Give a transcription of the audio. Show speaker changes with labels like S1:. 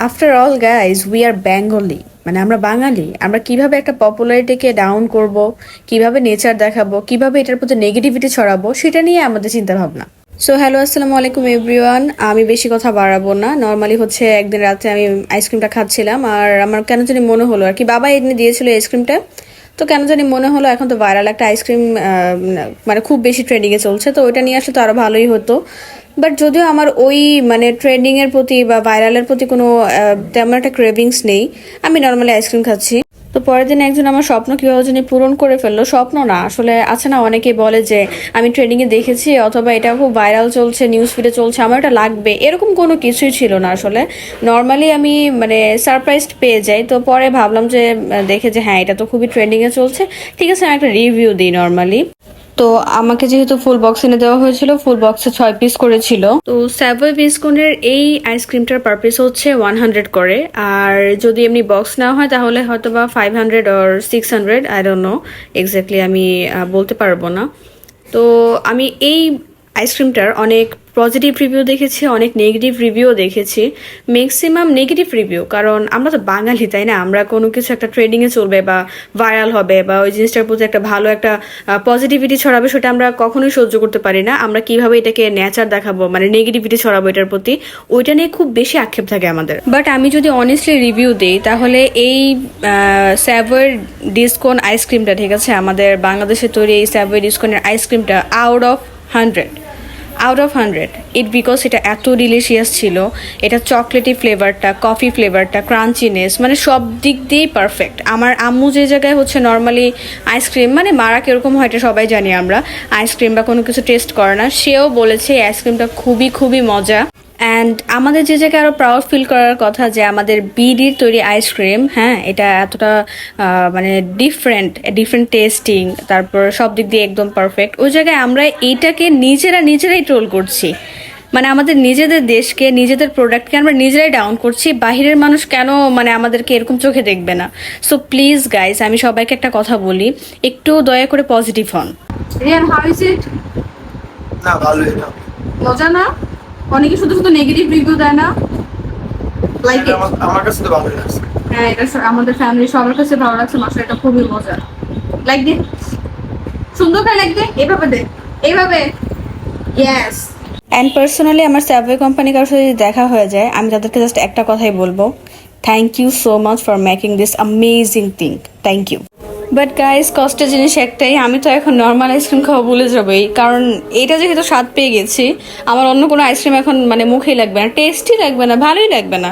S1: After all guys we are Bengali, মানে আমরা বাঙালি। আমরা কিভাবে একটা পপুলারিটিকে ডাউন করব, কিভাবে নেচার দেখাবো, কিভাবে এটার প্রতি নেগেটিভিটি ছড়াবো, সেটা নিয়ে আমাদের চিন্তা ভাবনা। সো হ্যালো, আসসালামু আলাইকুম এভরিওয়ান। আমি বেশি কথা বাড়াবো না। নর্মালি হচ্ছে একদিন রাতে আমি আইসক্রিমটা খাচ্ছিলাম, আর আমার কেন জানি মনে হলো আর কি, বাবা এনে দিয়েছিল আইসক্রিমটা। তো কেন জানি মনে হলো এখন তো ভাইরাল একটা আইসক্রিম মানে খুব বেশি ট্রেন্ডিংয়ে চলছে, তো ওইটা নিয়ে আসলে তো আরো ভালোই হতো। বাট যদিও আমার ওই মানে ট্রেন্ডিং এর প্রতি বা ভাইরালের প্রতি কোনো তেমন একটা ক্রেভিংস নেই, আমি নর্মালি আইসক্রিম খাচ্ছি। তো পরের দিন একজন আমার স্বপ্ন কিভাবে জানি পূরণ করে ফেললো। স্বপ্ন না আসলে, আছে না অনেকেই বলে যে আমি ট্রেন্ডিং এ দেখেছি অথবা এটা খুব ভাইরাল চলছে, নিউজ ফিডে চলছে, আমার এটা লাগবে, এরকম কোনো কিছুই ছিল না আসলে। নর্মালি আমি মানে সারপ্রাইজড পেয়ে যাই। তো পরে ভাবলাম যে দেখে যে হ্যাঁ এটা তো খুবই ট্রেন্ডিং এ চলছে, ঠিক আছে আমি একটা রিভিউ দিই নর্মালি। তো আমাকে যেহেতু ফুল বক্স এনে দেওয়া হয়েছিল, ফুল বক্সে 6 পিস করেছিল। তো স্যাভয় বিস্কুটের এই আইসক্রিমটার পার পিস হচ্ছে 100 করে, আর যদি এমনি বক্স নেওয়া হয় তাহলে হয়তো বা 500 or 600, I don't know exactly, আমি বলতে পারবো না। তো আমি এই আইসক্রিমটার অনেক পজিটিভ রিভিউ দেখেছি, অনেক নেগেটিভ রিভিউও দেখেছি। ম্যাক্সিমাম নেগেটিভ রিভিউ, কারণ আমরা তো বাঙালি তাই না, আমরা কোনো কিছু একটা ট্রেন্ডিংয়ে চলবে বা ভাইরাল হবে বা ওই জিনিসটার প্রতি একটা ভালো একটা পজিটিভিটি ছড়াবে, সেটা আমরা কখনোই সহ্য করতে পারি না। আমরা কিভাবে এটাকে নেচার দেখাবো, মানে নেগেটিভিটি ছড়াবো এটার প্রতি, ওইটা নিয়ে খুব বেশি আক্ষেপ থাকে আমাদের। বাট আমি যদি অনেস্টলি রিভিউ দিই তাহলে এই স্যাভয়ের ডিসকোন আইসক্রিমটা, ঠিক আছে, আমাদের বাংলাদেশে তৈরি এই স্যাভয় ডিসকোনের আইসক্রিমটা আউট অফ 100 ইট বিকজ এটা এত ডিলিশিয়াস ছিল। এটা চকলেটি ফ্লেভারটা, কফি ফ্লেভারটা, ক্রাঞ্চিনেস, মানে সব দিক দিয়েই পারফেক্ট। আমার আম্মু যে জায়গায় হচ্ছে নর্মালি আইসক্রিম, মানে মারা কিরকম হয় এটা সবাই জানি আমরা, আইসক্রিম বা কোনো কিছু টেস্ট করে না, সেও বলেছে এই আইসক্রিমটা খুবই খুবই মজা। অ্যান্ড আমাদের যে জায়গায় আরো প্রাউড ফিল করার কথা যে আমাদের বিডির তৈরি আইসক্রিম, হ্যাঁ এটা এতটা মানে ডিফারেন্ট টেস্টিং, তারপর সব দিক দিয়ে একদম পারফেক্ট। ওই জায়গায় আমরা এইটাকে নিজেরাই ট্রোল করছি, মানে আমাদের নিজেদের দেশকে, নিজেদের প্রোডাক্টকে আমরা নিজেরাই ডাউন করছি। বাহিরের মানুষ কেন মানে আমাদেরকে এরকম চোখে দেখবে না? সো প্লিজ গাইস, আমি সবাইকে একটা কথা বলি, একটু দয়া করে পজিটিভ হন। Riyan, how is it?
S2: না ভালো এটা
S1: মজা না? অনেকে শুধু শুধু নেগেটিভ রিভিউ দেয় না, লাইক
S2: আমার কাছে তো ভালোই লাগছে।
S1: হ্যাঁ এটা আমাদের ফ্যামিলি সবার কাছে ভালো লাগছে, মাসে এটা খুবই মজা। লাইক দে, সুন্দর করে লাইক দে, এইভাবে দে, এইভাবে, ইয়েস। অ্যান্ড পার্সোনালি আমার স্যাভয় কোম্পানি কারোর সাথে যদি দেখা হয়ে যায়, আমি তাদেরকে জাস্ট একটা কথাই বলবো, thank you so much for making this amazing thing, thank you. But guys, কষ্টের জিনিস একটাই, আমি তো এখন নর্মাল আইসক্রিম খাওয়া ভুলে যাবোই, কারণ এটা যেহেতু স্বাদ পেয়ে গেছি, আমার অন্য কোনো আইসক্রিম এখন মানে মুখেই লাগবে না, টেস্টই লাগবে না, ভালোই লাগবে না।